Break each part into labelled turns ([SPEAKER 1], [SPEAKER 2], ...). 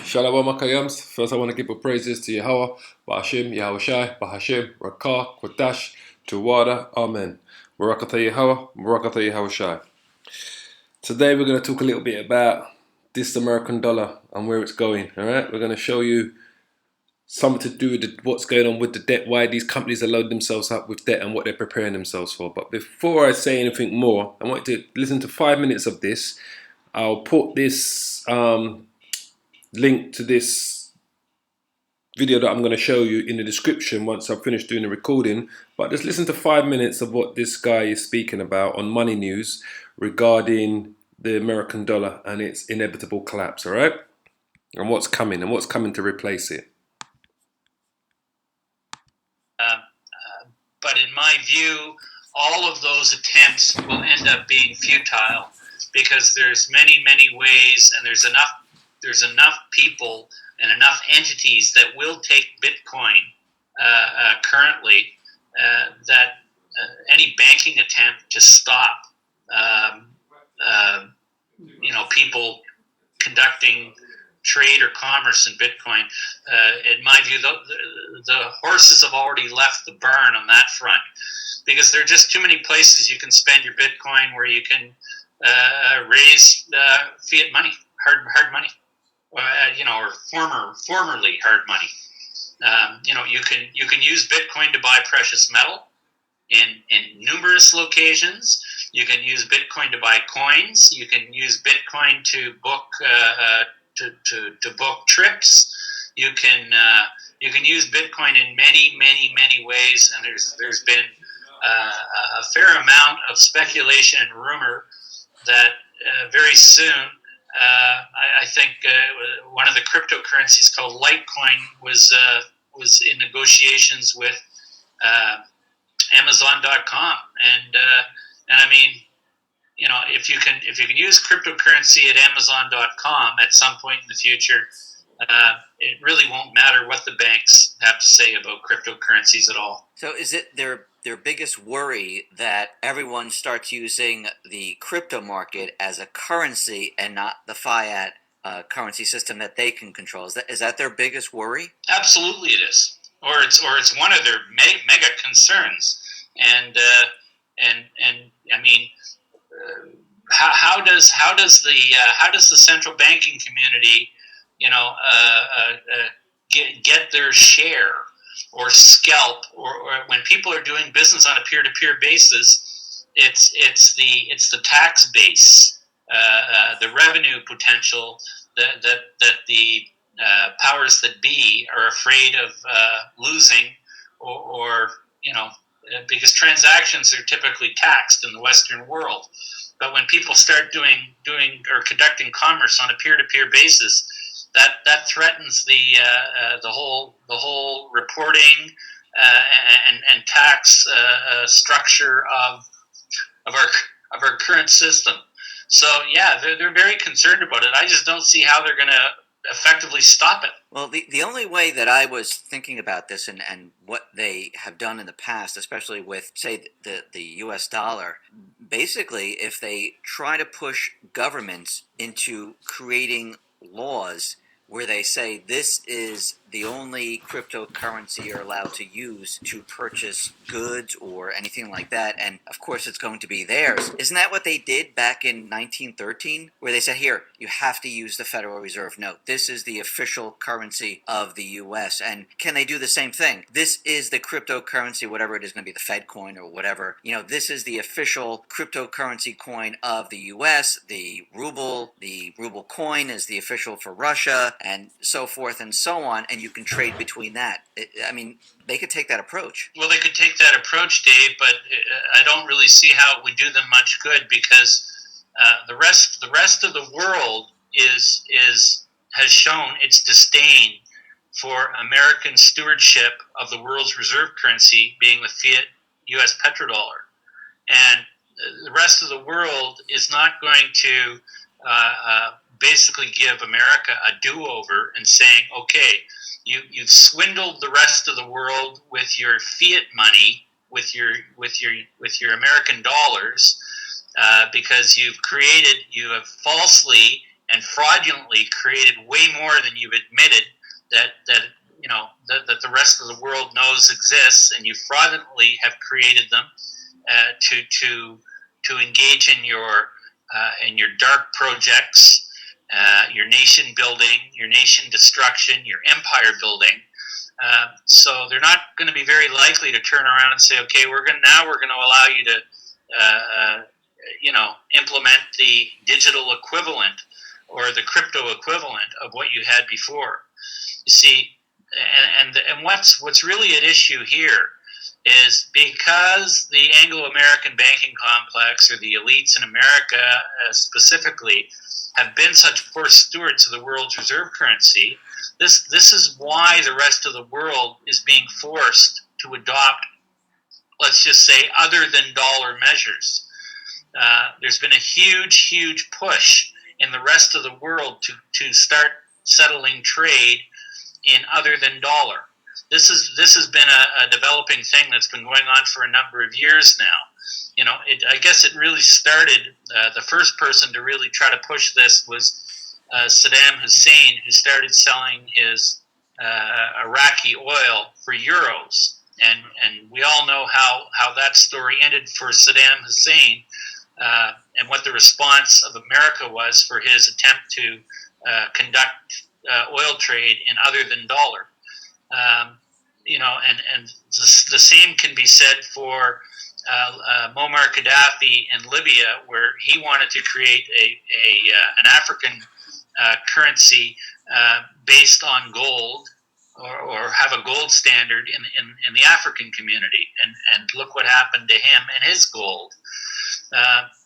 [SPEAKER 1] Shalom Makayams. First, I want to give a praises to Yahweh, Ba'ashim, Yahushai, Bahashim, Rakah, Kodash, Tawada, Amen. Barakatah Yahweh, Barakatah Yahushai. Today, we're going to talk a little bit about this American dollar and where it's going. All right, we're going to show you something to do with what's going on with the debt, why these companies are loading themselves up with debt, and what they're preparing themselves for. But before I say anything more, I want you to listen to 5 minutes of this. I'll put this link to this video that I'm going to show you in the description once I've finished doing the recording. But just listen to 5 minutes of what this guy is speaking about on Money News regarding the American dollar and its inevitable collapse, all right? And what's coming to replace it.
[SPEAKER 2] But in my view, all of those attempts will end up being futile because there's many ways, and there's enough people and enough entities that will take Bitcoin currently that any banking attempt to stop people conducting trade or commerce in Bitcoin, in my view, the horses have already left the barn on that front, because there are just too many places you can spend your Bitcoin where you can raise fiat money, hard money, or formerly hard money. You can use Bitcoin to buy precious metal in numerous locations. You can use Bitcoin to buy coins. You can use Bitcoin to book to book trips. You can use Bitcoin in many ways, and there's been a fair amount of speculation and rumor that very soon, I think one of the cryptocurrencies called Litecoin was in negotiations with Amazon.com, and I mean, if you can use cryptocurrency at Amazon.com at some point in the future, it really won't matter what the banks have to say about cryptocurrencies at all.
[SPEAKER 3] So is it their biggest worry that everyone starts using the crypto market as a currency and not the fiat currency system that they can control? Is that their biggest worry?
[SPEAKER 2] Absolutely, it is, or it's one of their mega concerns, and I mean. How does the central banking community, get their share or scalp, or when people are doing business on a peer-to-peer basis, it's the tax base, the revenue potential that the powers that be are afraid of losing, or because transactions are typically taxed in the Western world. But when people start doing or conducting commerce on a peer-to-peer basis, that threatens the whole reporting and tax structure of our current system. So yeah, they're very concerned about it. I just don't see how they're going to effectively stop it.
[SPEAKER 3] Well, the only way that I was thinking about this and what they have done in the past, especially with, say, the U.S. dollar, basically, if they try to push governments into creating laws where they say this is the only cryptocurrency you're allowed to use to purchase goods or anything like that, and of course it's going to be theirs. Isn't that what they did back in 1913? Where they said, here, you have to use the Federal Reserve note. This is the official currency of the U.S. And can they do the same thing? This is the cryptocurrency, whatever it is going to be, the Fed coin or whatever. This is the official cryptocurrency coin of the U.S. The ruble coin is the official for Russia, and so forth and so on, and you can trade between that. I mean, they could take that approach.
[SPEAKER 2] Well, they could take that approach, Dave, but I don't really see how it would do them much good, because the rest of the world has shown its disdain for American stewardship of the world's reserve currency, being the fiat U.S. petrodollar, and the rest of the world is not going to basically give America a do-over and saying, okay, you've swindled the rest of the world with your fiat money, with your American dollars, because you have falsely and fraudulently created way more than you've admitted that the rest of the world knows exists, and you fraudulently have created them to engage in your dark projects, your nation building, your nation destruction, your empire building. So they're not going to be very likely to turn around and say, okay, we're going to allow you to implement the digital equivalent or the crypto equivalent of what you had before. You see, and what's really at issue here is because the Anglo-American banking complex, or the elites in America specifically, have been such poor stewards of the world's reserve currency. This is why the rest of the world is being forced to adopt, let's just say, other than dollar measures. There's been a huge push in the rest of the world to start settling trade in other than dollar. This has been a developing thing that's been going on for a number of years now. I guess it really started. The first person to really try to push this was Saddam Hussein, who started selling his Iraqi oil for euros, and we all know how that story ended for Saddam Hussein, and what the response of America was for his attempt to conduct oil trade in other than dollar. And the same can be said for Muammar Gaddafi in Libya, where he wanted to create an African currency based on gold, or have a gold standard in the African community. And look what happened to him and his gold.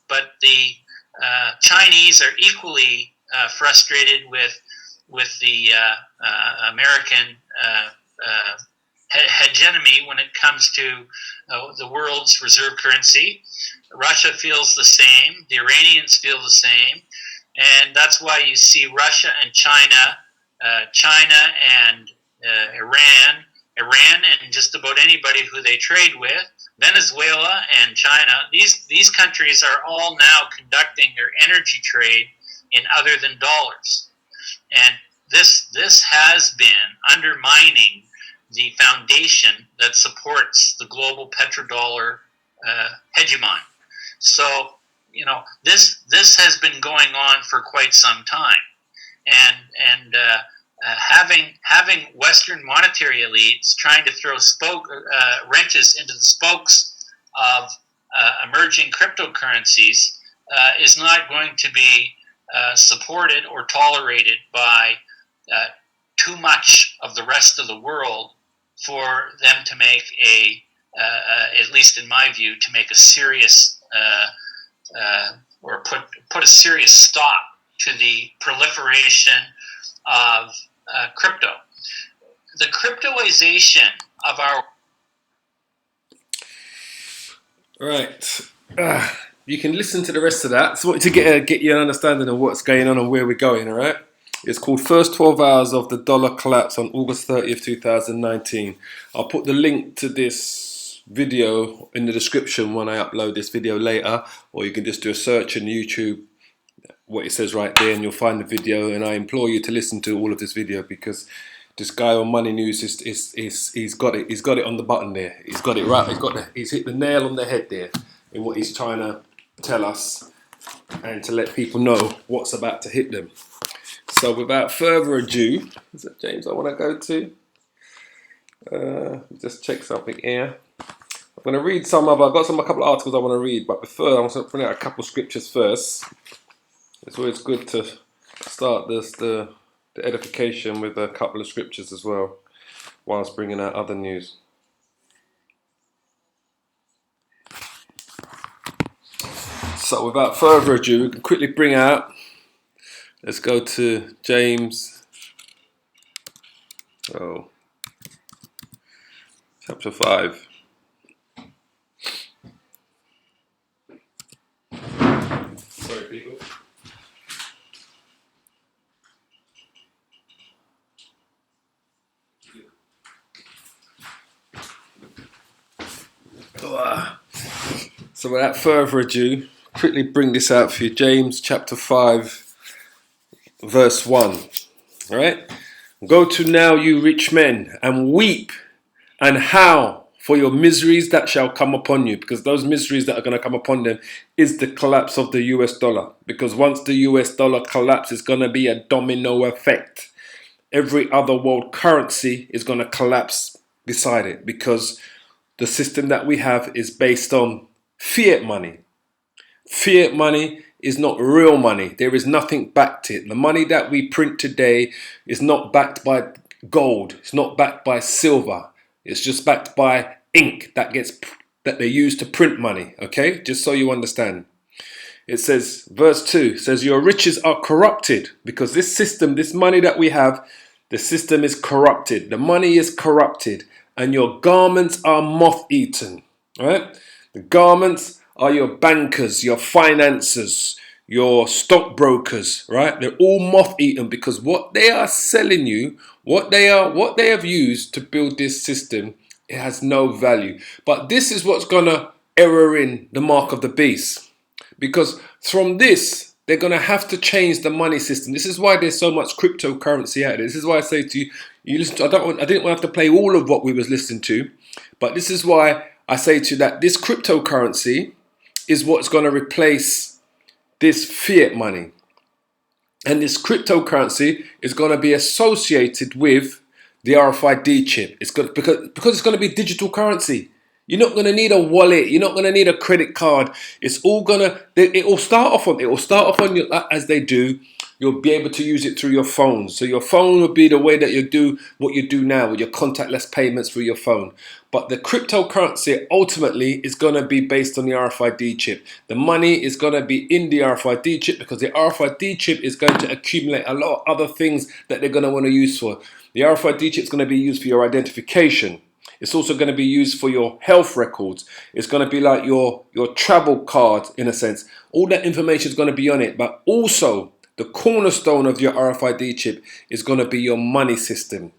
[SPEAKER 2] But the Chinese are equally frustrated with the American hegemony when it comes to the world's reserve currency. Russia feels the same. The Iranians feel the same. And that's why you see Russia and China and Iran and just about anybody who they trade with, Venezuela and China, these countries are all now conducting their energy trade in other than dollars. And this has been undermining the foundation that supports the global petrodollar hegemon. So, this has been going on for quite some time, and having Western monetary elites trying to throw wrenches into the spokes of emerging cryptocurrencies is not going to be supported or tolerated by too much of the rest of the world for them to make at least in my view, to make a serious or put a serious stop to the proliferation of crypto. The cryptoization of our...
[SPEAKER 1] Right. You can listen to the rest of that. So, to get you an understanding of what's going on and where we're going, all right? It's called First 12 Hours of the Dollar Collapse on August 30th, 2019. I'll put the link to this video in the description when I upload this video later, or you can just do a search on YouTube, what it says right there, and you'll find the video. And I implore you to listen to all of this video, because this guy on Money News he's got it on the button there. He's got it right. He's hit the nail on the head there in what he's trying to tell us and to let people know what's about to hit them. So without further ado, is that James I want to go to? Just check something here. I'm going to read I've got a couple of articles I want to read, but before I want to bring out a couple of scriptures first. It's always good to start the edification with a couple of scriptures as well, whilst bringing out other news. So without further ado, we can quickly bring out, let's go to James chapter 5. Sorry, people. So without further ado, quickly bring this out for you. James chapter 5, verse 1. All right? Go to now, you rich men, and weep and howl for your miseries that shall come upon you, because those miseries that are going to come upon them is the collapse of the US dollar. Because once the US dollar collapses, it's going to be a domino effect. Every other world currency is going to collapse beside it, because the system that we have is based on fiat money. Fiat money is not real money. There is nothing backed it. The money that we print today is not backed by gold. It's not backed by silver. It's just backed by ink that they use to print money. Okay, just so you understand. It says, verse 2 says, your riches are corrupted, because this system, this money that we have, the system is corrupted. The money is corrupted, and your garments are moth-eaten. Right? The garments are your bankers, your financiers, your stockbrokers, right? They're all moth-eaten, because what they are selling you, what they have used to build this system, it has no value. But this is what's gonna error in the mark of the beast, because from this they're gonna have to change the money system. This is why there's so much cryptocurrency out there. This is why I say to you, you listen to, I didn't want to have to play all of what we was listening to, but this is why I say to you that this cryptocurrency is what's going to replace this fiat money. And this cryptocurrency is going to be associated with the RFID chip. It's got, because it's going to be digital currency. You're not going to need a wallet. You're not going to need a credit card. It's all gonna. It will start off on your, as they do. You'll be able to use it through your phone. So your phone will be the way that you do what you do now with your contactless payments through your phone. But the cryptocurrency ultimately is going to be based on the RFID chip. The money is going to be in the RFID chip, because the RFID chip is going to accumulate a lot of other things that they're going to want to use for. The RFID chip is going to be used for your identification. It's also going to be used for your health records. It's going to be like your travel card, in a sense. All that information is going to be on it. But also, the cornerstone of your RFID chip is going to be your money system.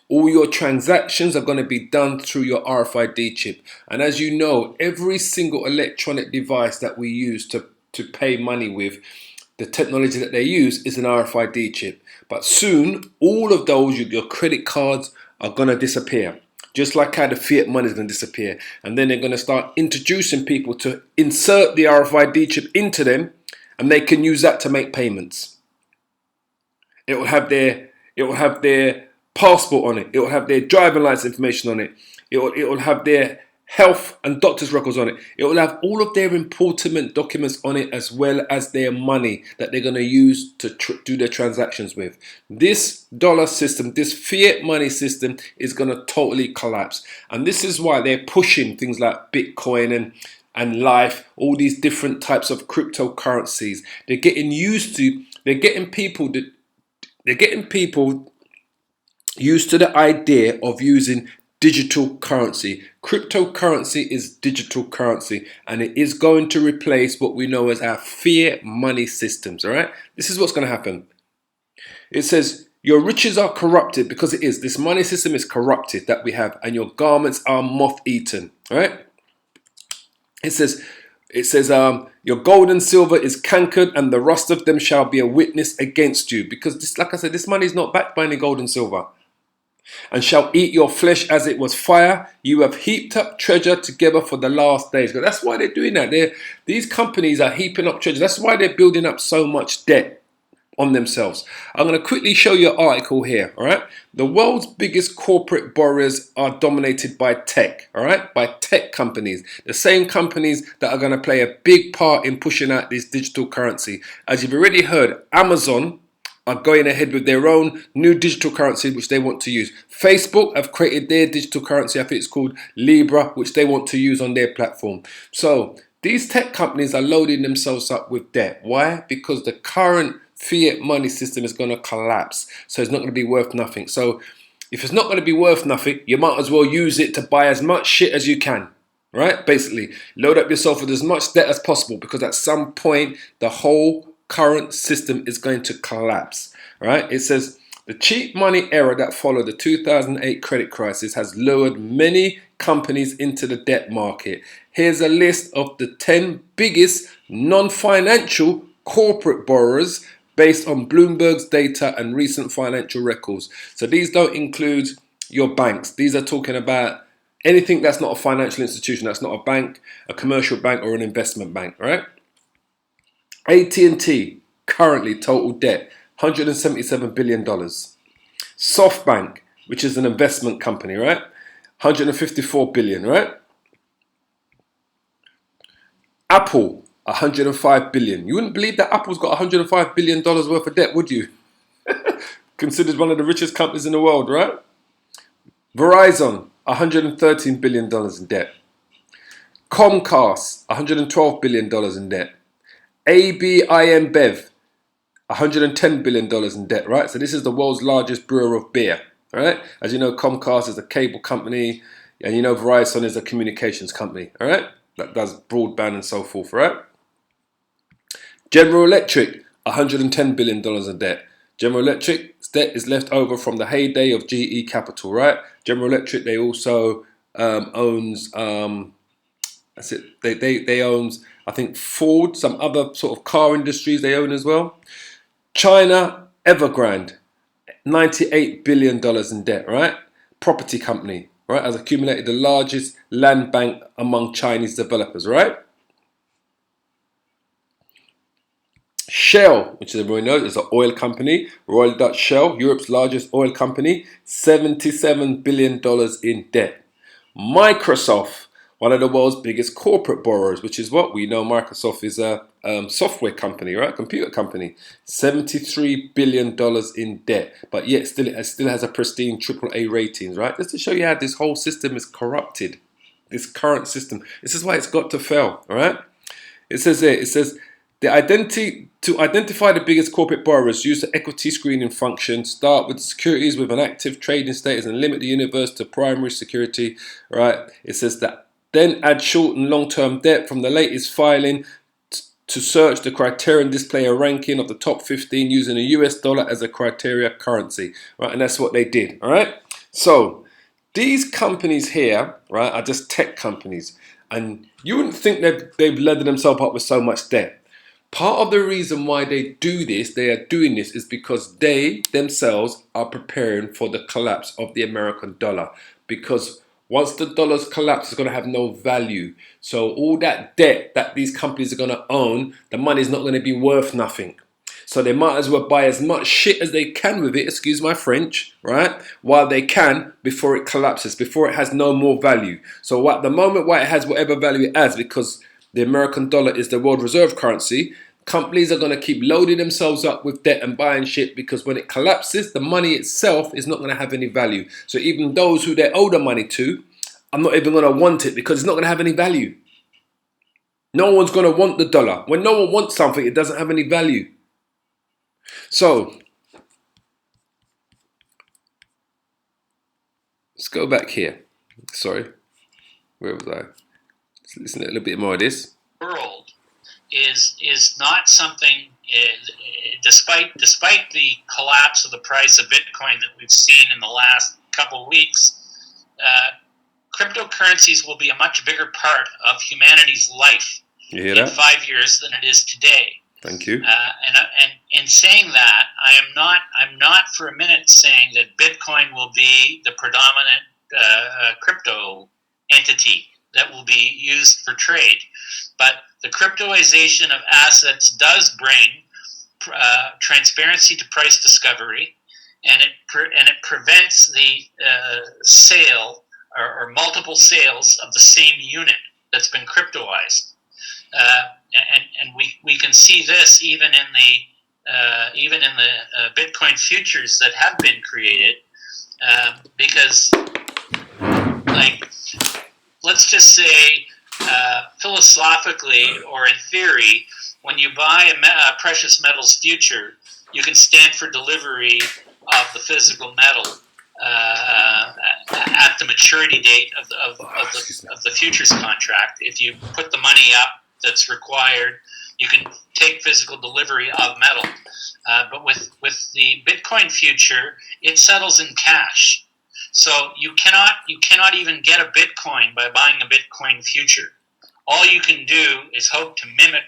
[SPEAKER 1] All your transactions are going to be done through your RFID chip. And as you know, every single electronic device that we use to pay money with, the technology that they use is an RFID chip. But soon, all of those, your credit cards, are going to disappear. Just like how the fiat money is going to disappear. And then they're going to start introducing people to insert the RFID chip into them, and they can use that to make payments. It will have their passport on it. It will have their driving license information on it. It will have their health and doctor's records on it. It will have all of their important documents on it, as well as their money that they're going to use to do their transactions with. This dollar system, this fiat money system, is going to totally collapse. And this is why they're pushing things like Bitcoin and Life, all these different types of cryptocurrencies. They're getting people used to the idea of using digital currency. Cryptocurrency is digital currency, and it is going to replace what we know as our fiat money systems. All right, this is what's going to happen. It says your riches are corrupted, because it is. This money system is corrupted that we have, and your garments are moth-eaten. All right. It says your gold and silver is cankered, and the rust of them shall be a witness against you. Because this, like I said, this money is not backed by any gold and silver. And shall eat your flesh as it was fire. You have heaped up treasure together for the last days. But that's why they're doing that. These companies are heaping up treasure. That's why they're building up so much debt on themselves. I'm going to quickly show you an article here. All right. The world's biggest corporate borrowers are dominated by tech. All right. By tech companies. The same companies that are going to play a big part in pushing out this digital currency. As you've already heard, Amazon are going ahead with their own new digital currency, which they want to use. Facebook have created their digital currency. I think it's called Libra, which they want to use on their platform. So these tech companies are loading themselves up with debt. Why? Because the current fiat money system is going to collapse. So it's not going to be worth nothing. So if it's not going to be worth nothing, you might as well use it to buy as much shit as you can. Right? Basically, load up yourself with as much debt as possible, because at some point, the whole current system is going to collapse. Right? It says the cheap money era that followed the 2008 credit crisis has lured many companies into the debt market. Here's a list of the 10 biggest non-financial corporate borrowers based on Bloomberg's data and recent financial records. So these don't include your banks. These are talking about anything that's not a financial institution, that's not a bank, a commercial bank, or an investment bank, right? AT&T, currently total debt, $177 billion. SoftBank, which is an investment company, right? 154 billion, right? Apple, 105 billion. You wouldn't believe that Apple's got $105 billion worth of debt, would you? Considered one of the richest companies in the world, right? Verizon, $113 billion in debt. Comcast, $112 billion in debt. AB InBev, $110 billion in debt, right? So this is the world's largest brewer of beer, right? As you know, Comcast is a cable company, and you know Verizon is a communications company, all right? That does broadband and so forth, right? General Electric, $110 billion in debt. General Electric's debt is left over from the heyday of GE Capital, right? General Electric, they also owns, that's it, they owns, I think, Ford, some other sort of car industries they own as well. China, Evergrande, $98 billion in debt, right? Property company, right? Has accumulated the largest land bank among Chinese developers, right? Shell, which everyone knows is an oil company, Royal Dutch Shell, Europe's largest oil company, $77 billion in debt. Microsoft, one of the world's biggest corporate borrowers, which is what we know Microsoft is a software company, right? Computer company. $73 billion in debt, but yet it still has a pristine AAA ratings, right? Just to show you how this whole system is corrupted. This current system. This is why it's got to fail, all right? It says to identify the biggest corporate borrowers, use the equity screening function. Start with securities with an active trading status and limit the universe to primary security. Right? It says that then add short and long-term debt from the latest filing to search the criteria and display a ranking of the top 15 using a US dollar as a criteria currency. Right? And that's what they did. All right. So these companies here, right, are just tech companies, and you wouldn't think they've leathered themselves up with so much debt. Part of the reason why they are doing this, is because they themselves are preparing for the collapse of the American dollar. Because once the dollar's collapsed, it's going to have no value. So all that debt that these companies are going to own, the money is not going to be worth nothing. So they might as well buy as much shit as they can with it, excuse my French, right? While they can, before it collapses, before it has no more value. So at the moment, why it has whatever value it has, because the American dollar is the world reserve currency, companies are going to keep loading themselves up with debt and buying shit, because when it collapses, the money itself is not going to have any value. So even those who they owe the money to, I'm not even going to want it, because it's not going to have any value. No one's going to want the dollar. When no one wants something, it doesn't have any value. So let's go back here. Sorry, where was I? Let's listen to a little bit more of this.
[SPEAKER 2] World is not something. Despite the collapse of the price of Bitcoin that we've seen in the last couple of weeks, cryptocurrencies will be a much bigger part of humanity's life in 5 years than it is today.
[SPEAKER 1] Thank you.
[SPEAKER 2] And in saying that, I'm not for a minute saying that Bitcoin will be the predominant crypto entity that will be used for trade. But the cryptoization of assets does bring transparency to price discovery, and it prevents the sale or multiple sales of the same unit that's been cryptoized. And we can see this even in the Bitcoin futures that have been created, because, like, let's just say, philosophically or in theory, when you buy a precious metals future, you can stand for delivery of the physical metal at the maturity date of the futures contract. If you put the money up that's required, you can take physical delivery of metal. But with the Bitcoin future, it settles in cash. So you cannot even get a Bitcoin by buying a Bitcoin future. All you can do is hope to mimic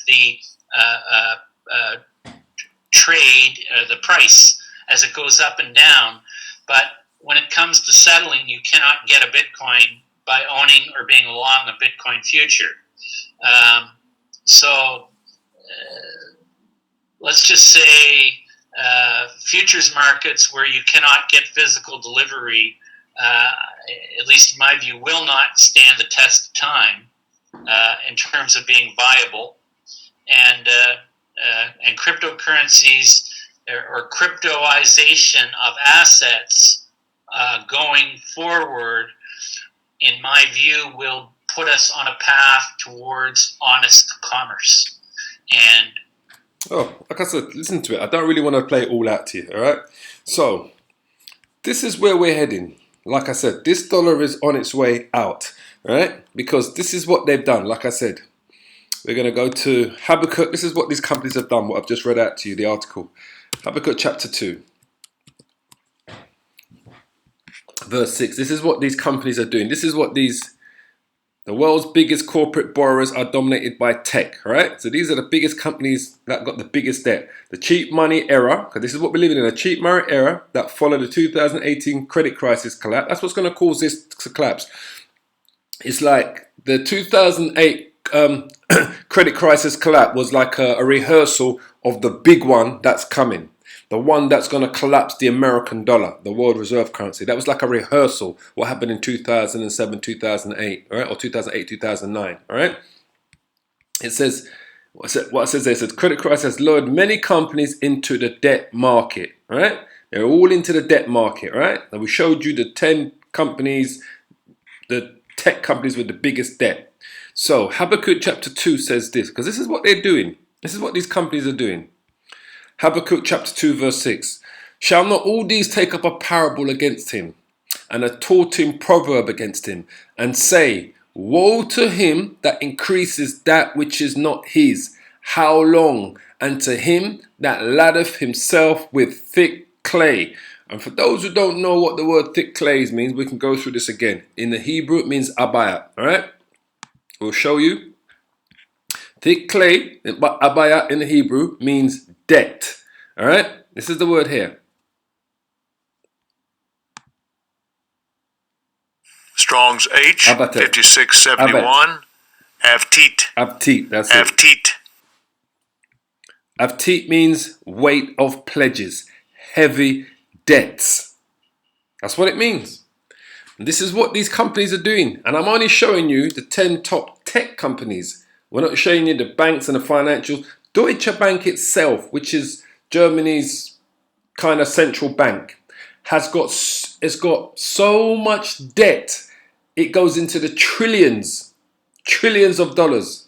[SPEAKER 2] the trade the price as it goes up and down. But when it comes to settling, you cannot get a Bitcoin by owning or being long a Bitcoin future. So let's just say futures markets where you cannot get physical delivery, at least in my view, will not stand the test of time in terms of being viable. And cryptocurrencies or cryptoization of assets going forward, in my view, will put us on a path towards honest commerce. And
[SPEAKER 1] like I said, listen to it. I don't really want to play it all out to you, all right? So, this is where we're heading. Like I said, this dollar is on its way out, right? Because this is what they've done. Like I said, we're going to go to Habakkuk. This is what these companies have done, what I've just read out to you, the article. Habakkuk chapter 2, verse 6. This is what these companies are doing. This is what the world's biggest corporate borrowers are dominated by tech, right? So these are the biggest companies that got the biggest debt. The cheap money era, because this is what we're living in, a cheap money era that followed the 2018 credit crisis collapse. That's what's going to cause this to collapse. It's like the 2008 credit crisis collapse was like a rehearsal of the big one that's coming. The one that's going to collapse the American dollar, the world reserve currency. That was like a rehearsal, what happened in 2007, 2008, all right? Or 2008, 2009, all right? It says, what it says there, it says, credit crisis has lured many companies into the debt market, all right? They're all into the debt market, right? And we showed you the 10 companies, the tech companies with the biggest debt. So Habakkuk chapter 2 says this, because this is what they're doing. This is what these companies are doing. Habakkuk chapter 2 verse 6. Shall not all these take up a parable against him, and a taunting proverb against him, and say, woe to him that increases that which is not his? How long? And to him that laddeth himself with thick clay. And for those who don't know what the word thick clay means, we can go through this again. In the Hebrew, it means abaya. All right? We'll show you. Thick clay, but abaya in the Hebrew means debt. All right? This is the word here.
[SPEAKER 4] Strong's H, 5671. Avteet.
[SPEAKER 1] Avteet, that's it.
[SPEAKER 4] Avteet.
[SPEAKER 1] Avteet means weight of pledges, heavy debts. That's what it means. And this is what these companies are doing. And I'm only showing you the 10 top tech companies. We're not showing you the banks and the financials. Deutsche Bank itself, which is Germany's kind of central bank, it's got so much debt. It goes into the trillions of dollars.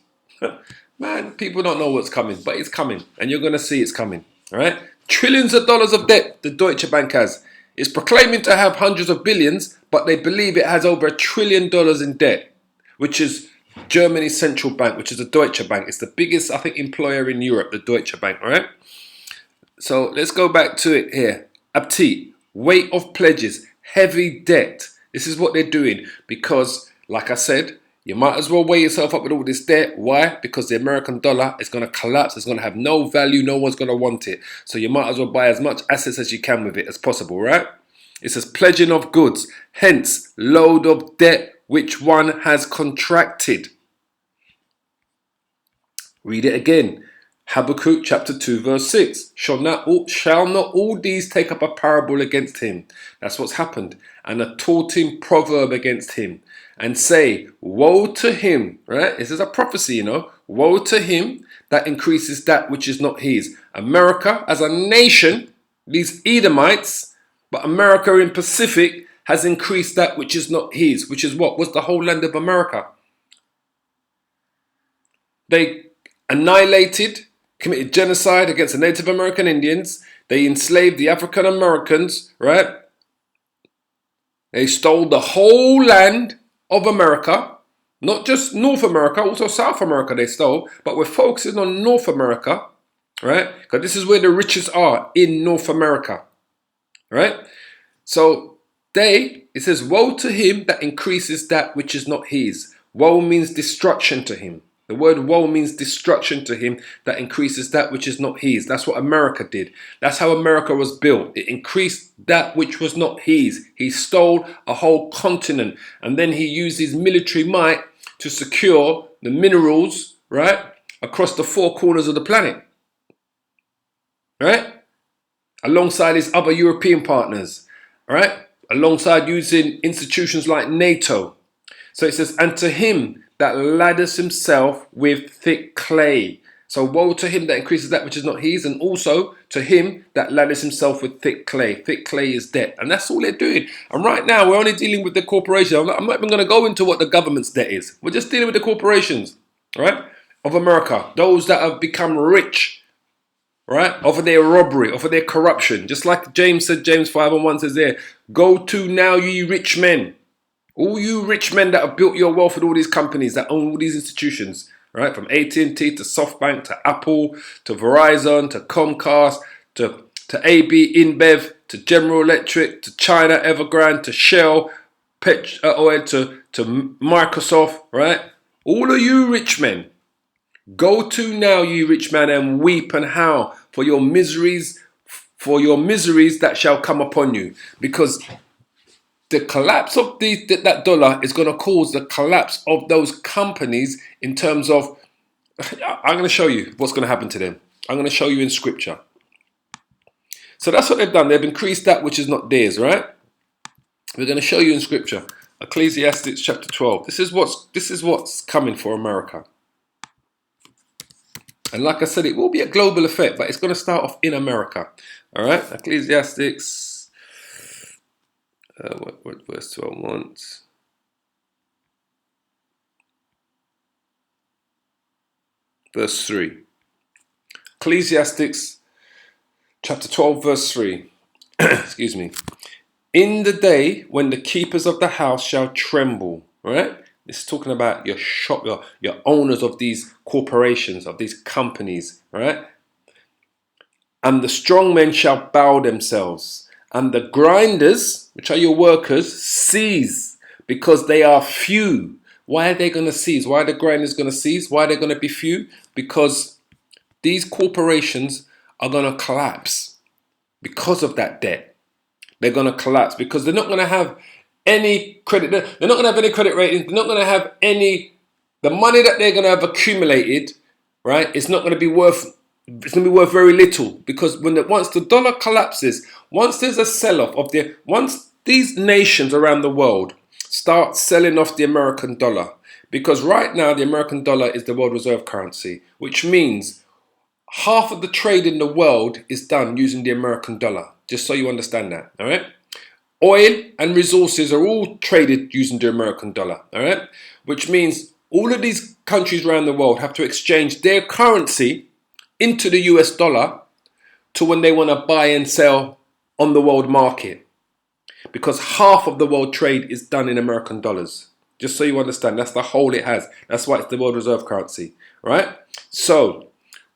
[SPEAKER 1] Man, people don't know what's coming, but it's coming, and you're going to see it's coming. All right, trillions of dollars of debt the Deutsche Bank has. It's proclaiming to have hundreds of billions, but they believe it has over $1 trillion in debt, which is Germany's central bank, which is the Deutsche Bank. It's the biggest, I think, employer in Europe, the Deutsche Bank. All right. So let's go back to it here. Abti, weight of pledges, heavy debt. This is what they're doing because, like I said, you might as well weigh yourself up with all this debt. Why? Because the American dollar is going to collapse. It's going to have no value. No one's going to want it. So you might as well buy as much assets as you can with it as possible, right? It says pledging of goods, hence load of debt which one has contracted. Read it again. Habakkuk chapter 2 verse 6. Shall not all these take up a parable against him? That's what's happened. And a taunting proverb against him. And say, woe to him, right? This is a prophecy, you know. Woe to him that increases that which is not his. America as a nation, these Edomites, but America in Pacific has increased that which is not his. Which is what? Was the whole land of America. They annihilated, committed genocide against the Native American Indians. They enslaved the African Americans, right? They stole the whole land of America, not just North America, also South America they stole, but we're focusing on North America, right? Because this is where the riches are, in North America, right? So it says, woe to him that increases that which is not his. Woe means destruction to him, The word woe means destruction to him that increases that which is not his. That's what America did. That's how America was built. It increased that which was not his. He stole a whole continent, and then he used his military might to secure the minerals, right, across the four corners of the planet, right, alongside his other European partners, right, alongside using institutions like NATO. So it says, and to him that ladders himself with thick clay. So woe to him that increases that which is not his, and also to him that ladders himself with thick clay. Thick clay is debt. And that's all they're doing. And right now, we're only dealing with the corporation. I'm not even going to go into what the government's debt is. We're just dealing with the corporations, right, of America. Those that have become rich, right, over their robbery, over their corruption. Just like James said, James 5:1 says there, go to now, ye rich men. All you rich men that have built your wealth with all these companies that own all these institutions, right? From AT&T to SoftBank to Apple to Verizon to Comcast to AB InBev to General Electric to China Evergrande to Shell, Oil to Microsoft, right? All of you rich men, go to now, you rich man, and weep and howl for your miseries that shall come upon you, because the collapse of that dollar is going to cause the collapse of those companies in terms of, I'm going to show you what's going to happen to them. I'm going to show you in scripture. So that's what they've done. They've increased that which is not theirs, right? We're going to show you in scripture. Ecclesiastes chapter 12. This is what's coming for America. And like I said, it will be a global effect, but it's going to start off in America. All right? Ecclesiastes. What verse do I want? Verse 3. Ecclesiastes chapter 12 verse 3. Excuse me. In the day when the keepers of the house shall tremble, right? It's talking about your shop, your owners of these corporations, of these companies, right? And the strong men shall bow themselves. And the grinders, which are your workers, cease, because they are few. Why are they going to cease? Why are the grinders going to cease? Why are they going to be few? Because these corporations are going to collapse because of that debt. They're going to collapse because they're not going to have any credit. They're not going to have any credit ratings. They're not going to have any. The money that they're going to have accumulated, right? It's not going to be worth. It's going to be worth very little, because once the dollar collapses, once there's a sell-off once these nations around the world start selling off the American dollar, because right now the American dollar is the world reserve currency, which means half of the trade in the world is done using the American dollar. Just so you understand that, all right? Oil and resources are all traded using the American dollar, all right? Which means all of these countries around the world have to exchange their currency into the US dollar to when they want to buy and sell on the world market, because half of the world trade is done in American dollars. Just so you understand, that's the whole it has. That's why it's the world reserve currency, right? So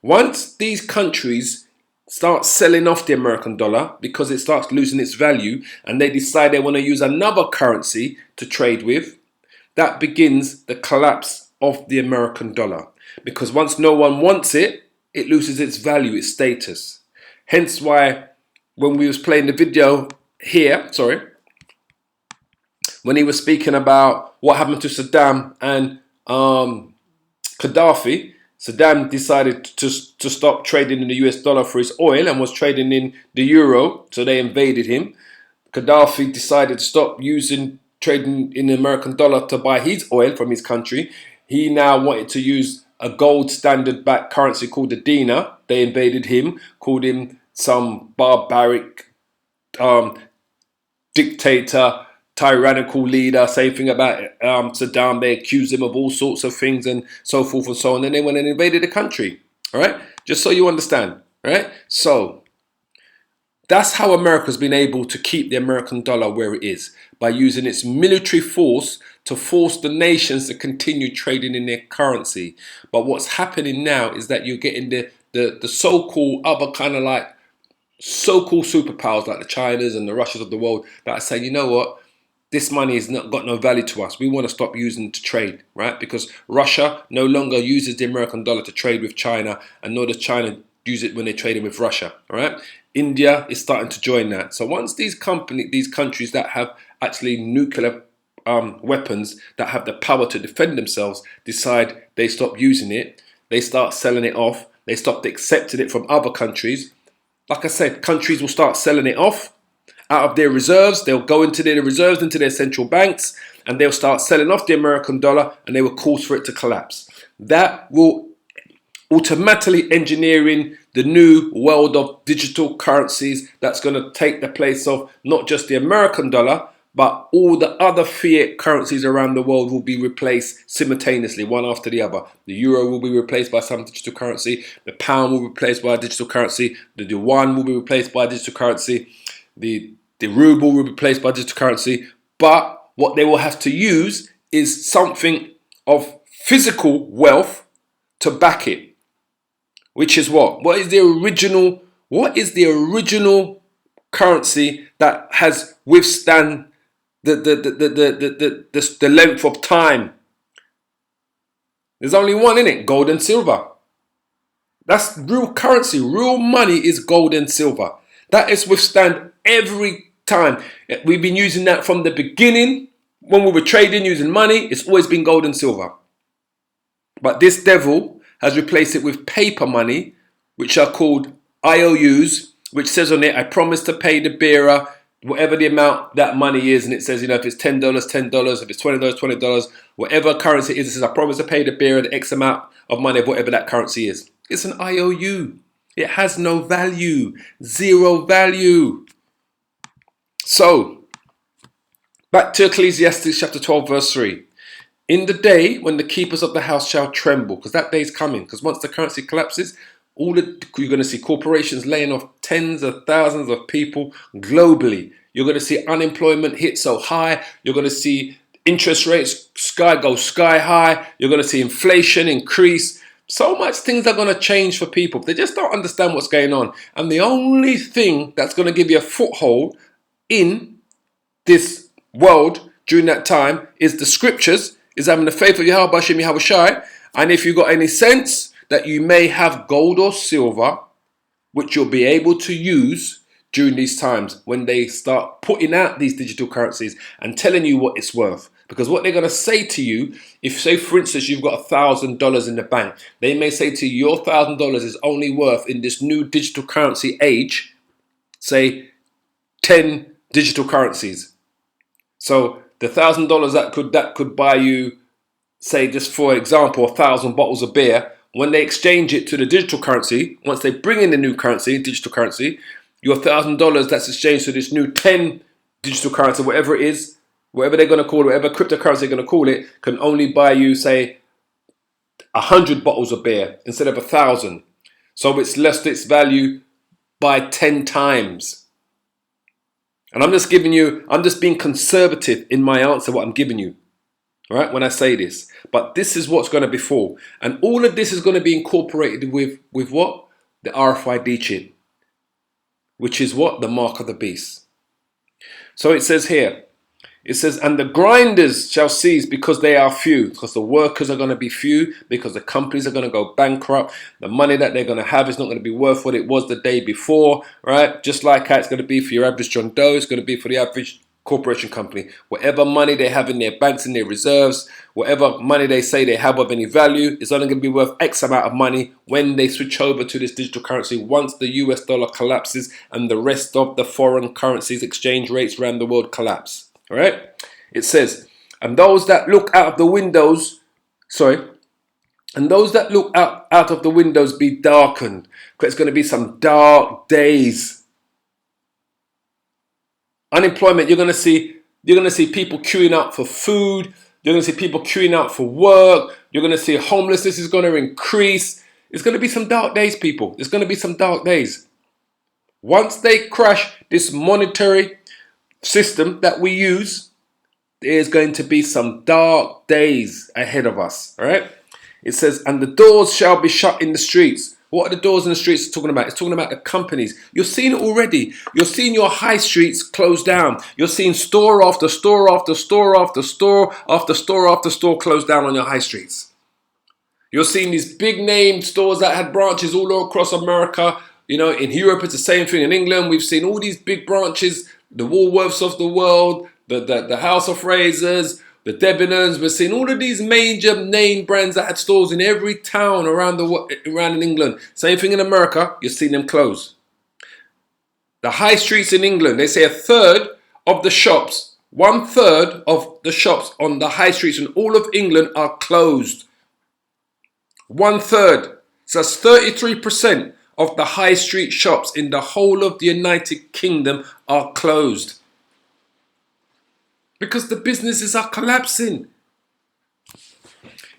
[SPEAKER 1] once these countries start selling off the American dollar because it starts losing its value, and they decide they want to use another currency to trade with, that begins the collapse of the American dollar, because once no one wants it, it loses its value, its status. Hence why when we was playing the video here, when he was speaking about what happened to Saddam and Gaddafi, Saddam decided to stop trading in the US dollar for his oil and was trading in the euro, so they invaded him. Gaddafi decided to stop trading in the American dollar to buy his oil from his country. He now wanted to use a gold standard backed currency called the dinar. They invaded him, called him some barbaric dictator, tyrannical leader. Same thing about Saddam. They accused him of all sorts of things and so forth and so on. Then they went and invaded the country. All right, just so you understand. Right, so that's how America's been able to keep the American dollar where it is, by using its military force to force the nations to continue trading in their currency. But what's happening now is that you're getting the so-called other kind of like so-called superpowers like the Chinas and the Russias of the world that are saying, you know what, this money has not got no value to us. We want to stop using it to trade, right? Because Russia no longer uses the American dollar to trade with China, and nor does China use it when they're trading with Russia, right? India is starting to join that. So once these countries that have actually nuclear weapons, that have the power to defend themselves, decide they stop using it, they start selling it off, they stop accepting it from other countries. Like I said, countries will start selling it off out of their reserves. They'll go into their reserves, into their central banks, and they'll start selling off the American dollar, and they will cause for it to collapse. That will automatically engineer in the new world of digital currencies that's going to take the place of not just the American dollar, but all the other fiat currencies around the world will be replaced simultaneously, one after the other. The euro will be replaced by some digital currency. The pound will be replaced by a digital currency. The yuan will be replaced by a digital currency. The ruble will be replaced by digital currency. But what they will have to use is something of physical wealth to back it. Which is what? What is the original currency that has withstand the length of time? There's only one in it, gold and silver. That's real currency. Real money is gold and silver. That is withstand every time. We've been using that from the beginning. When we were trading using money, it's always been gold and silver. But this devil has replaced it with paper money, which are called IOUs, which says on it, I promise to pay the bearer whatever the amount that money is. And it says, if it's $10, $10, if it's $20, $20, whatever currency it is, it says, I promise to pay the bearer the X amount of money of whatever that currency is. It's an IOU. It has no value, zero value. So, back to Ecclesiastes chapter 12, verse 3. In the day when the keepers of the house shall tremble, because that day is coming, because once the currency collapses, you're going to see corporations laying off tens of thousands of people globally. You're going to see unemployment hit so high. You're going to see interest rates go sky high. You're going to see inflation increase. So much things are going to change for people. They just don't understand what's going on. And the only thing that's going to give you a foothold in this world during that time is the scriptures, is having the faith of Yahweh Hashem Yahweh Shai. And if you've got any sense that you may have gold or silver, which you'll be able to use during these times when they start putting out these digital currencies and telling you what it's worth. Because what they're going to say to you, if say for instance you've got $1,000 in the bank, they may say to you, your $1,000 is only worth in this new digital currency age, say 10 digital currencies. So the $1,000 that could buy you, say just for example, 1,000 bottles of beer. When they exchange it to the digital currency, once they bring in the new currency, digital currency, your $1,000 that's exchanged to this new 10 digital currency, whatever it is, whatever they're going to call it, whatever cryptocurrency they're going to call it, can only buy you, say, 100 bottles of beer instead of 1,000. So it's lost its value by 10 times. And I'm just being conservative in my answer, what I'm giving you, right, when I say this. But this is what's going to befall. And all of this is going to be incorporated with what? The RFID chip, which is what? The mark of the beast. So it says here, it says, and the grinders shall cease because they are few, because the workers are going to be few, because the companies are going to go bankrupt. The money that they're going to have is not going to be worth what it was the day before, right? Just like how it's going to be for your average John Doe, it's going to be for the average corporation company. Whatever money they have in their banks, in their reserves, whatever money they say they have of any value, is only going to be worth X amount of money when they switch over to this digital currency once the US dollar collapses and the rest of the foreign currencies exchange rates around the world collapse. All right? It says, and those that look out of the windows, and those that look out of the windows be darkened, because it's going to be some dark days. Unemployment, you're going to see people queuing up for food. You're going to see people queuing up for work. You're going to see homelessness is going to increase. It's going to be some dark days, people. It's going to be some dark days. Once they crash this monetary system that we use, there's going to be some dark days ahead of us. All right? It says, and the doors shall be shut in the streets. What are the doors in the streets talking about? It's talking about the companies. You're seeing it already. You're seeing your high streets close down. You're seeing store after store after store after store after store after store close down on your high streets. You're seeing these big name stores that had branches all across America. You know, in Europe, it's the same thing. In England, we've seen all these big branches, the Woolworths of the world, the House of Frasers, the Debenhams. We're seeing all of these major name brands that had stores in every town around in England. Same thing in America, you're seeing them close. The high streets in England, they say 1/3 of the shops, 1/3 of the shops on the high streets in all of England are closed. 1/3. So that's 33% of the high street shops in the whole of the United Kingdom are closed. Because the businesses are collapsing.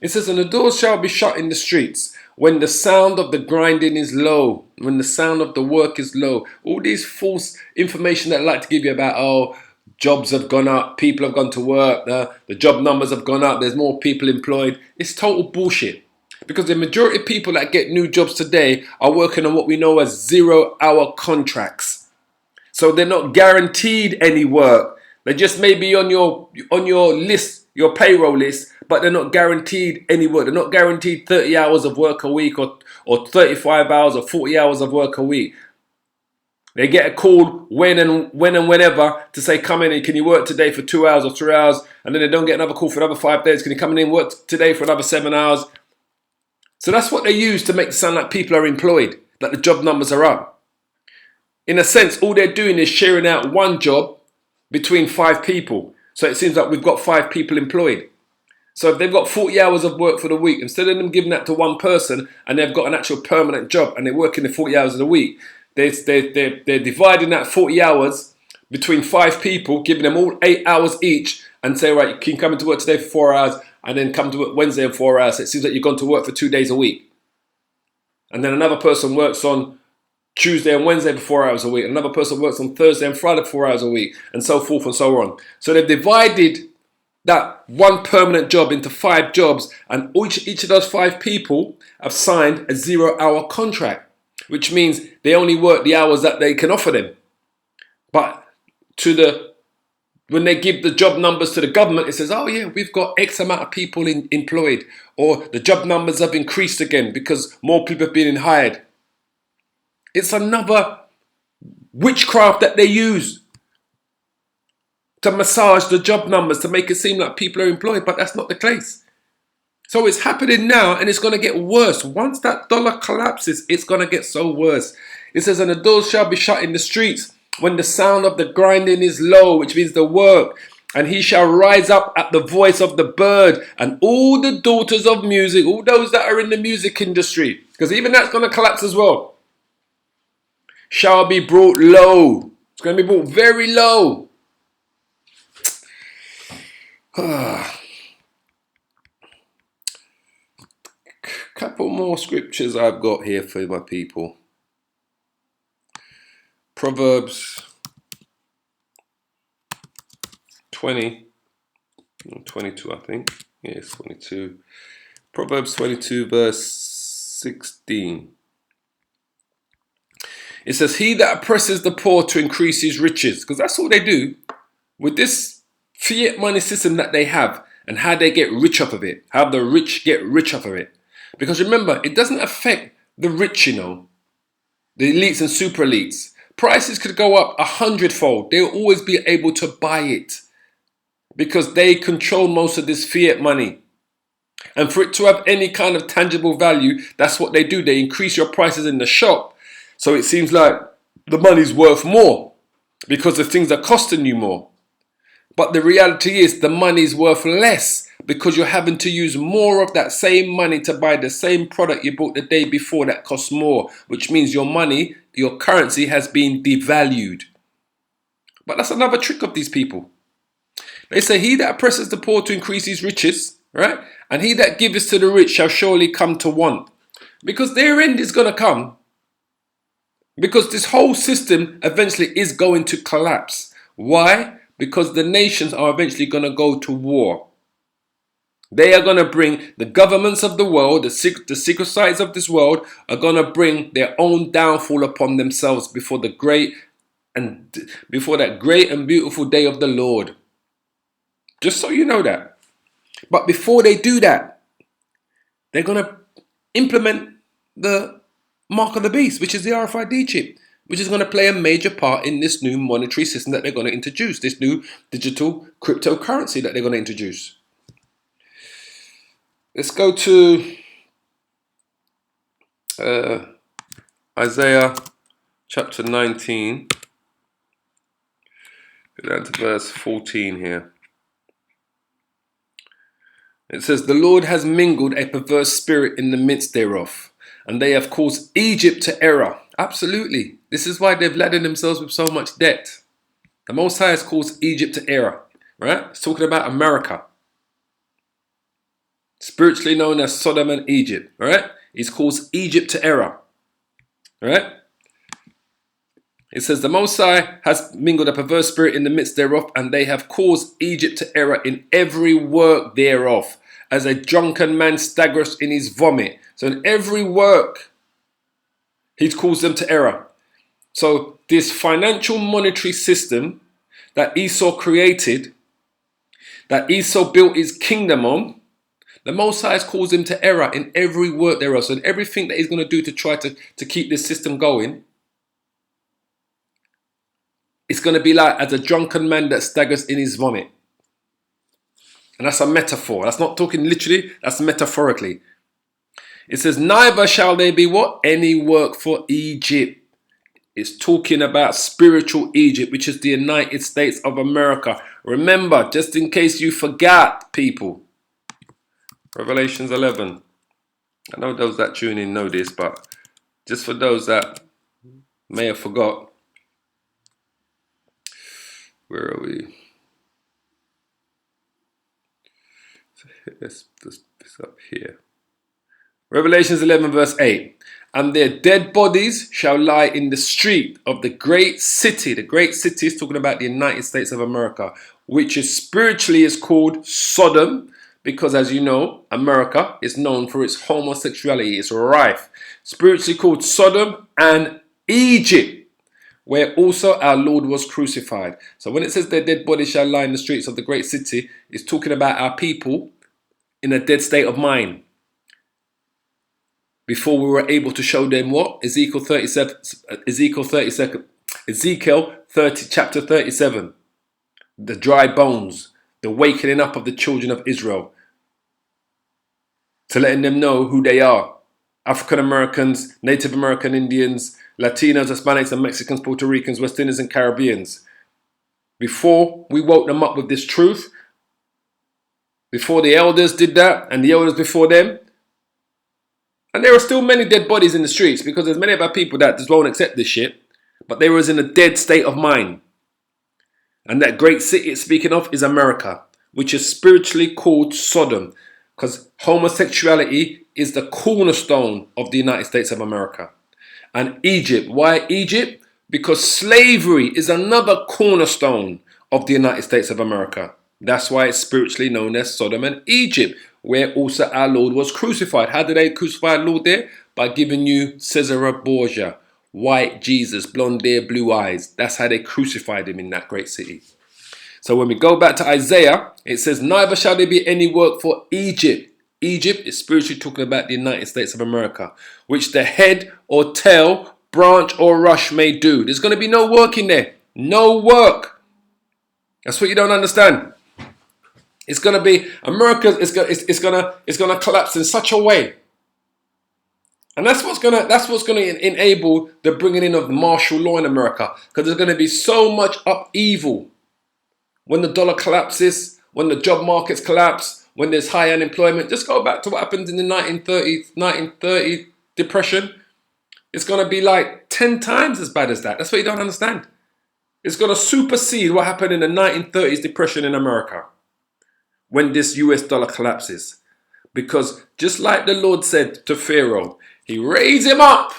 [SPEAKER 1] It says, and the doors shall be shut in the streets when the sound of the grinding is low, when the sound of the work is low. All these false information that I like to give you about, oh, jobs have gone up, people have gone to work, the job numbers have gone up, there's more people employed. It's total bullshit. Because the majority of people that get new jobs today are working on what we know as 0-hour contracts. So they're not guaranteed any work. They just may be on your list, your payroll list, but they're not guaranteed any work. They're not guaranteed 30 hours of work a week or 35 hours or 40 hours of work a week. They get a call when and whenever to say, come in and can you work today for 2 hours or 3 hours? And then they don't get another call for another 5 days. Can you come in and work today for another 7 hours? So that's what they use to make it sound like people are employed, that the job numbers are up. In a sense, all they're doing is sharing out one job between 5 people. So it seems like we've got 5 people employed. So if they've got 40 hours of work for the week, instead of them giving that to one person and they've got an actual permanent job and they're working the 40 hours of the week, they're dividing that 40 hours between 5 people, giving them all 8 hours each and say, right, you can come into work today for 4 hours and then come to work Wednesday for 4 hours. So it seems like you've gone to work for 2 days a week. And then another person works on Tuesday and Wednesday for 4 hours a week. Another person works on Thursday and Friday for 4 hours a week, and so forth and so on. So they've divided that one permanent job into 5 jobs, and each of those 5 people have signed a 0-hour contract, which means they only work the hours that they can offer them. But when they give the job numbers to the government, it says, oh yeah, we've got X amount of people employed, or the job numbers have increased again because more people have been hired. It's another witchcraft that they use to massage the job numbers to make it seem like people are employed, but that's not the case. So it's happening now and it's going to get worse. Once that dollar collapses, it's going to get so worse. It says, and the doors shall be shut in the streets when the sound of the grinding is low, which means the work. And he shall rise up at the voice of the bird, and all the daughters of music, all those that are in the music industry, because even that's going to collapse as well, shall be brought low. It's going to be brought very low. Couple more scriptures I've got here for my people. Proverbs 22, I think. Yes, 22. Proverbs 22, verse 16. It says, he that oppresses the poor to increase his riches. Because that's all they do. With this fiat money system that they have, and how they get rich off of it. How the rich get rich off of it. Because remember, it doesn't affect the rich, you know. The elites and super elites. Prices could go up 100-fold. They'll always be able to buy it. Because they control most of this fiat money. And for it to have any kind of tangible value, that's what they do. They increase your prices in the shop. So it seems like the money's worth more. Because the things are costing you more. But the reality is the money's worth less. Because you're having to use more of that same money to buy the same product you bought the day before that costs more. Which means your money, your currency has been devalued. But that's another trick of these people. They say, he that oppresses the poor to increase his riches, right? And he that giveth to the rich shall surely come to want. Because their end is going to come. Because this whole system eventually is going to collapse. Why? Because the nations are eventually going to go to war. They are going to bring the governments of the world, the secret societies of this world are going to bring their own downfall upon themselves before that great and beautiful day of the Lord. Just so you know that. But before they do that, they're going to implement the mark of the beast, which is the RFID chip, which is going to play a major part in this new monetary system that they're going to introduce, this new digital cryptocurrency that they're going to introduce. Let's go to Isaiah chapter 19. Go down to verse 14 here. It says, the Lord has mingled a perverse spirit in the midst thereof, and they have caused Egypt to error. Absolutely. This is why they've laden themselves with so much debt. The Most High has caused Egypt to error. Right? It's talking about America. Spiritually known as Sodom and Egypt. Right? He's caused Egypt to error. Right? It says, the Most High has mingled a perverse spirit in the midst thereof, and they have caused Egypt to error in every work thereof, as a drunken man staggers in his vomit. So in every work, he's caused them to error. So this financial monetary system that Esau created, that Esau built his kingdom on, the Most High has caused him to error in every work thereof. So in everything that he's going to do to try to keep this system going, it's going to be like as a drunken man that staggers in his vomit. And that's a metaphor. That's not talking literally, that's metaphorically. It says, neither shall there be what? Any work for Egypt. It's talking about spiritual Egypt, which is the United States of America. Remember, just in case you forgot, people. Revelations 11. I know those that tune in know this, but just for those that may have forgot. Where are we? Let's this up here. Revelations 11 verse 8. And their dead bodies shall lie in the street of the great city. The great city is talking about the United States of America, which is spiritually is called Sodom, because as you know, America is known for its homosexuality. It's rife. Spiritually called Sodom and Egypt, where also our Lord was crucified. So when it says their dead bodies shall lie in the streets of the great city, it's talking about our people in a dead state of mind. Before we were able to show them what? Ezekiel 30, chapter 37. The dry bones, the wakening up of the children of Israel. To letting them know who they are. African Americans, Native American Indians, Latinos, Hispanics and Mexicans, Puerto Ricans, West Indians and Caribbeans. Before we woke them up with this truth, before the elders did that and the elders before them, and there are still many dead bodies in the streets because there's many of our people that just won't accept this shit, but they was in a dead state of mind. And that great city it's speaking of is America, which is spiritually called Sodom, because homosexuality is the cornerstone of the United States of America. And Egypt, why Egypt? Because slavery is another cornerstone of the United States of America. That's why it's spiritually known as Sodom and Egypt, where also our Lord was crucified. How did they crucify our Lord there? By giving you Caesarea Borgia, white Jesus, blonde hair, blue eyes. That's how they crucified him in that great city. So when we go back to Isaiah, it says, neither shall there be any work for Egypt. Egypt is spiritually talking about the United States of America, which the head or tail, branch or rush may do. There's going to be no work in there. No work. That's what you don't understand. It's going to be America. It's going to collapse in such a way, and that's what's going to enable the bringing in of martial law in America, because there's going to be so much upheaval when the dollar collapses, when the job markets collapse, when there's high unemployment. Just go back to what happened in the 1930 depression. It's going to be like 10 times as bad as that. That's what you don't understand. It's going to supersede what happened in the 1930s depression in America, when this US dollar collapses. Because just like the Lord said to Pharaoh, he raised him up,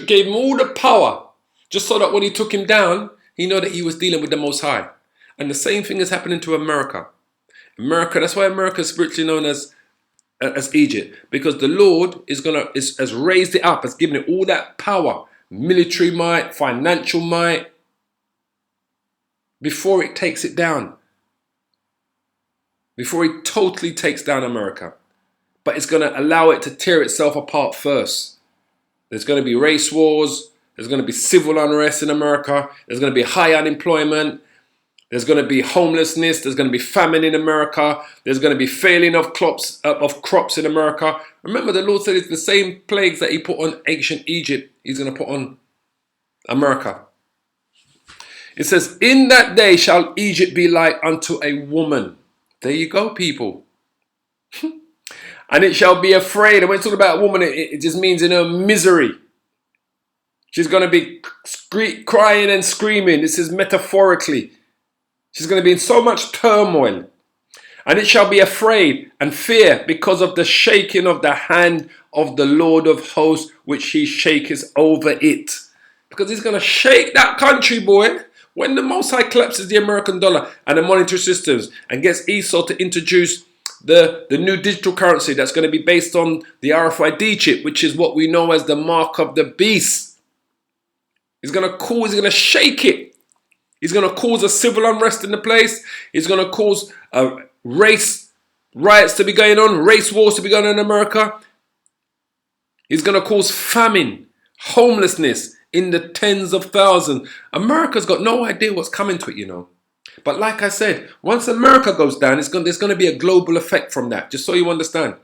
[SPEAKER 1] gave him all the power, just so that when he took him down, he knew that he was dealing with the Most High. And the same thing is happening to America. America, that's why America is spiritually known as Egypt, because the Lord has raised it up, has given it all that power, military might, financial might, before it takes it down, before it totally takes down America. But it's going to allow it to tear itself apart first. There's going to be race wars. There's going to be civil unrest in America. There's going to be high unemployment. There's going to be homelessness. There's going to be famine in America. There's going to be failing of crops in America. Remember, the Lord said it's the same plagues that he put on ancient Egypt, he's going to put on America. It says, in that day shall Egypt be like unto a woman. There you go, people. And it shall be afraid. And when it's talking about a woman, it just means in her misery. She's going to be crying and screaming. This is metaphorically. She's going to be in so much turmoil. And it shall be afraid and fear because of the shaking of the hand of the Lord of hosts, which he shaketh over it. Because he's going to shake that country, boy. When the Most High collapses the American dollar and the monetary systems and gets Esau to introduce the new digital currency that's going to be based on the RFID chip, which is what we know as the mark of the beast. He's going to shake it. He's going to cause a civil unrest in the place. He's going to cause race riots to be going on, race wars to be going on in America. He's going to cause famine, homelessness in the tens of thousands. America's got no idea what's coming to it, you know. But like I said, once America goes down, there's going to be a global effect from that, just so you understand.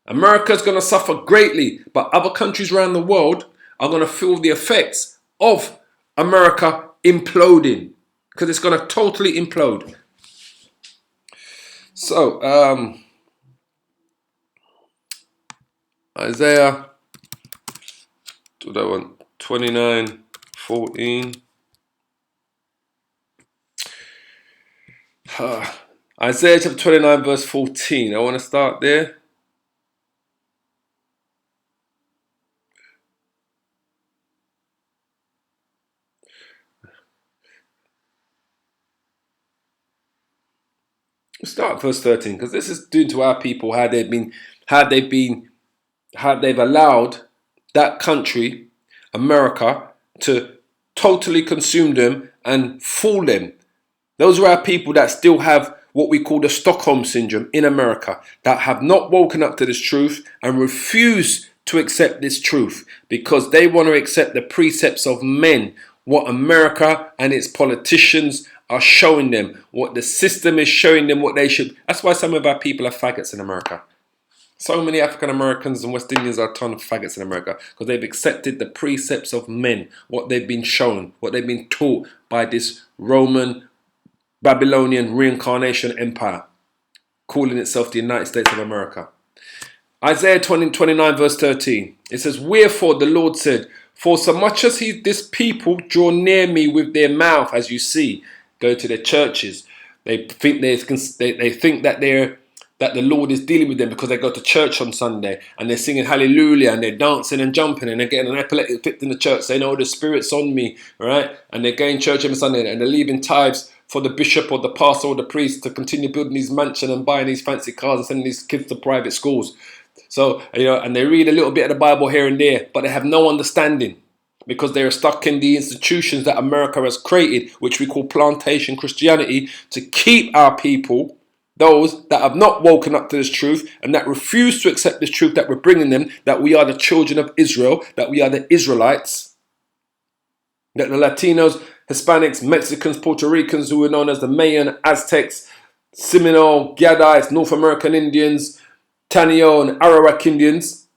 [SPEAKER 1] America's going to suffer greatly, but other countries around the world are going to feel the effects of America imploding, because it's going to totally implode. So, Isaiah 29:14. Isaiah chapter 29 verse 14. I want to start there. We'll start verse 13, because this is due to our people, how they've allowed that country, America, to totally consume them and fool them. Those are our people that still have what we call the Stockholm Syndrome in America, that have not woken up to this truth and refuse to accept this truth because they want to accept the precepts of men, what America and its politicians are showing them, what the system is showing them, what they should. That's why some of our people are faggots in America. So many African Americans and West Indians are a ton of faggots in America because they've accepted the precepts of men, what they've been shown, what they've been taught by this Roman Babylonian reincarnation empire, calling itself the United States of America. Isaiah 29 verse 13. It says, wherefore the Lord said, for so much as this people draw near me with their mouth, as you see, go to their churches, they think that the Lord is dealing with them because they go to church on Sunday and they're singing hallelujah and they're dancing and jumping and they're getting an epileptic fit in the church saying, oh, the Spirit's on me, right? And they're going to church every Sunday and they're leaving tithes for the bishop or the pastor or the priest to continue building these mansions and buying these fancy cars and sending these kids to private schools. So, and they read a little bit of the Bible here and there, but they have no understanding because they are stuck in the institutions that America has created, which we call plantation Christianity, to keep our people, those that have not woken up to this truth and that refuse to accept this truth that we're bringing them, that we are the children of Israel, that we are the Israelites, that the Latinos, Hispanics, Mexicans, Puerto Ricans, who are known as the Mayan, Aztecs, Seminole, Gadites, North American Indians, Taino and Arawak Indians,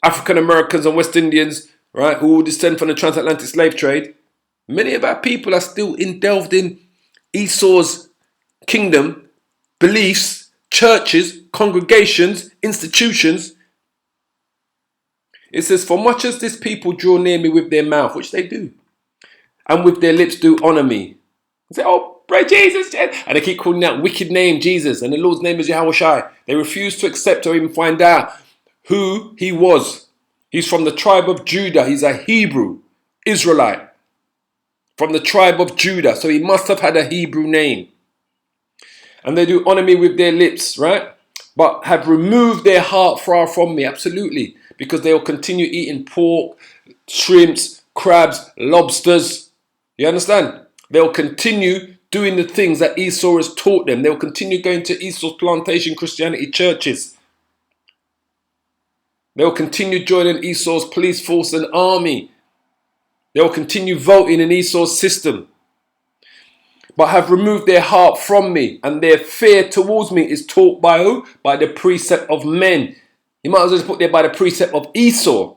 [SPEAKER 1] African Americans and West Indians, right, who descend from the transatlantic slave trade. Many of our people are still delved in Esau's kingdom, beliefs, churches, congregations, institutions. It says, for much as this people draw near me with their mouth, which they do, and with their lips do honor me. They say, oh, pray Jesus. And they keep calling that wicked name Jesus. And the Lord's name is Yahushai. They refuse to accept or even find out who he was. He's from the tribe of Judah. He's a Hebrew Israelite from the tribe of Judah. So he must have had a Hebrew name. and they do honor me with their lips, right? But have removed their heart far from me, absolutely, because they will continue eating pork, shrimps, crabs, lobsters. You understand? They'll continue doing the things that Esau has taught them. They'll continue going to Esau's plantation Christianity churches. They'll continue joining Esau's police force and army. They'll continue voting in Esau's system. But have removed their heart from me, and their fear towards me is taught by who? By the precept of men. You might as well just put there by the precept of Esau.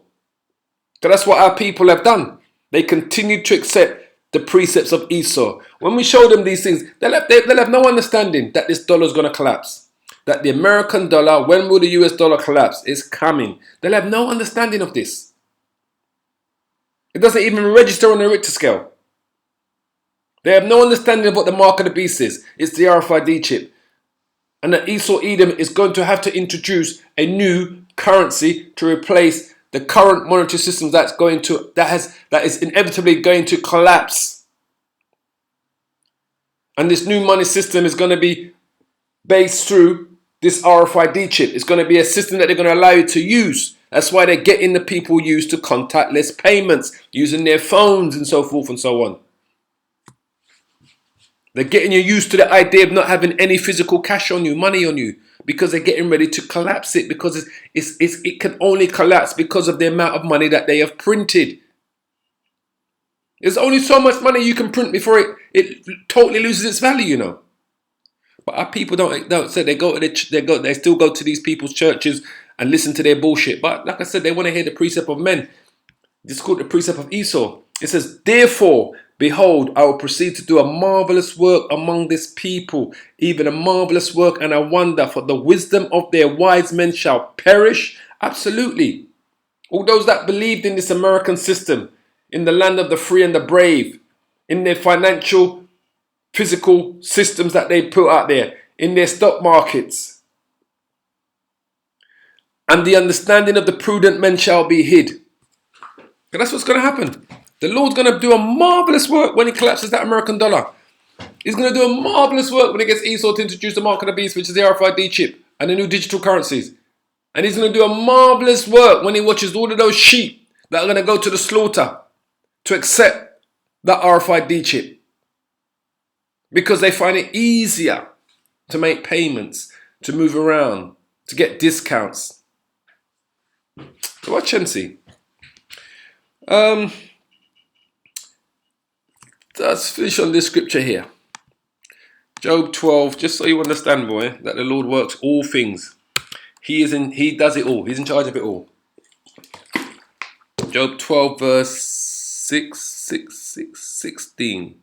[SPEAKER 1] Because that's what our people have done. They continue to accept the precepts of Esau. When we show them these things, they'll have no understanding that this dollar is going to collapse. That the American dollar, when will the US dollar collapse? It's coming. They'll have no understanding of this. It doesn't even register on the Richter scale. They have no understanding of what the mark of the beast is. It's the RFID chip. And that Esau Edom is going to have to introduce a new currency to replace the current monetary system that is inevitably going to collapse. And this new money system is going to be based through this RFID chip. It's going to be a system that they're going to allow you to use. That's why they're getting the people used to contactless payments, using their phones and so forth and so on. They're getting you used to the idea of not having any physical cash on you, money on you, because they're getting ready to collapse it, because it can only collapse because of the amount of money that they have printed. There's only so much money you can print before it totally loses its value, you know. But our people don't say they still go to these people's churches and listen to their bullshit. But like I said, they want to hear the precept of men. This is called the precept of Esau. It says, therefore, behold, I will proceed to do a marvelous work among this people, even a marvelous work and a wonder, for the wisdom of their wise men shall perish. Absolutely. All those that believed in this American system, in the land of the free and the brave, in their financial, physical systems that they put out there, in their stock markets, and the understanding of the prudent men shall be hid. And that's what's going to happen. The Lord's going to do a marvelous work when he collapses that American dollar. He's going to do a marvelous work when he gets Esau to introduce the mark of the beast, which is the RFID chip and the new digital currencies. And he's going to do a marvelous work when he watches all of those sheep that are going to go to the slaughter to accept that RFID chip. Because they find it easier to make payments, to move around, to get discounts. So watch and see. Let's finish on this scripture here. Job 12, just so you understand, boy, that the Lord works all things. He does it all. He's in charge of it all. Job 12, verse 16.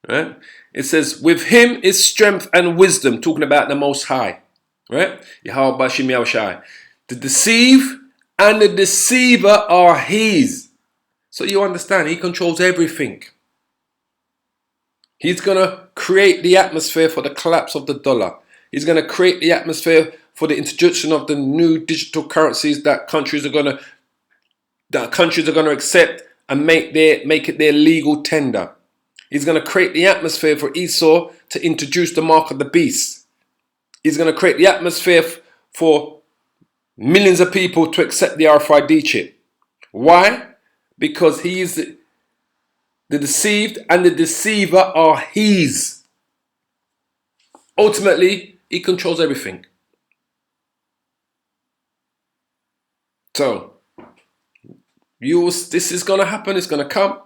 [SPEAKER 1] Right? It says, with him is strength and wisdom, talking about the Most High. Right? Yahweh Bashim Yahushai. To deceive and the deceiver are his. So you understand, he controls everything. He's going to create the atmosphere for the collapse of the dollar. He's going to create the atmosphere for the introduction of the new digital currencies that countries are going to accept and make it their legal tender. He's going to create the atmosphere for Esau to introduce the mark of the beast. He's going to create the atmosphere for millions of people to accept the RFID chip. Why? Because he is the deceived and the deceiver are his. Ultimately, he controls everything. So, this is going to happen. It's going to come.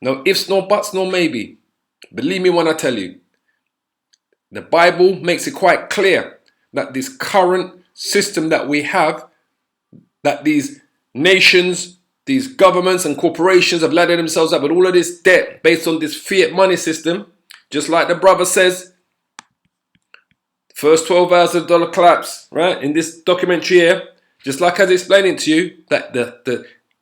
[SPEAKER 1] No ifs, no buts, no maybe. Believe me when I tell you. The Bible makes it quite clear that this current system that we have, that these nations, these governments and corporations have lathered themselves up with all of this debt based on this fiat money system, just like the brother says, first 12 hours of the dollar collapse, right? In this documentary here, just like I was explaining to you, that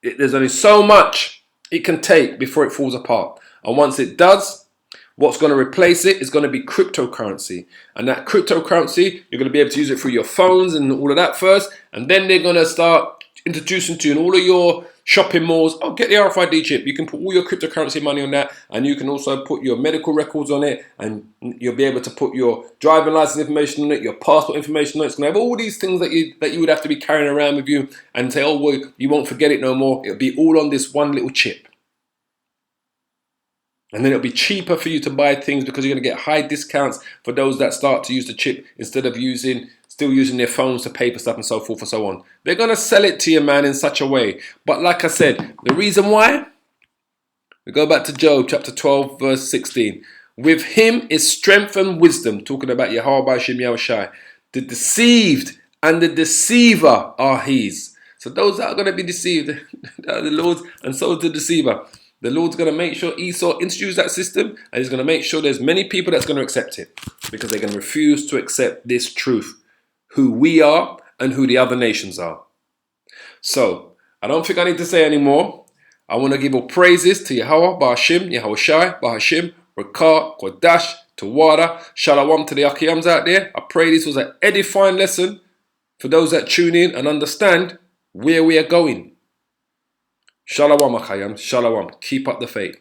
[SPEAKER 1] there's only so much it can take before it falls apart. And once it does, what's going to replace it is going to be cryptocurrency. And that cryptocurrency, you're going to be able to use it through your phones and all of that first. And then they're going to start introducing to you in all of your shopping malls. Oh, get the RFID chip. You can put all your cryptocurrency money on that, and you can also put your medical records on it, and you'll be able to put your driving license information on it, your passport information on it. It's going to have all these things that you would have to be carrying around with you, and say, oh, well, you won't forget it no more. It'll be all on this one little chip. And then it'll be cheaper for you to buy things because you're going to get high discounts for those that start to use the chip instead of still using their phones to pay for stuff and so forth and so on. They're going to sell it to you, man, in such a way. But like I said, the reason why, we go back to Job chapter 12, verse 16. With him is strength and wisdom, talking about Yahweh B'Shem Yahushai. The deceived and the deceiver are his. So those that are going to be deceived, are the Lord's, and so is the deceiver. The Lord's going to make sure Esau introduces that system, and he's going to make sure there's many people that's going to accept it, because they're going to refuse to accept this truth, who we are and who the other nations are. So, I don't think I need to say any more. I want to give all praises to Yahweh, Ba'Hashem, Yahushai, Ba'Hashem, Rakah, Kodash, Tawada, Shalom to the Akiyams out there. I pray this was an edifying lesson for those that tune in and understand where we are going. Shalom, Akayam. Shalom. Keep up the faith.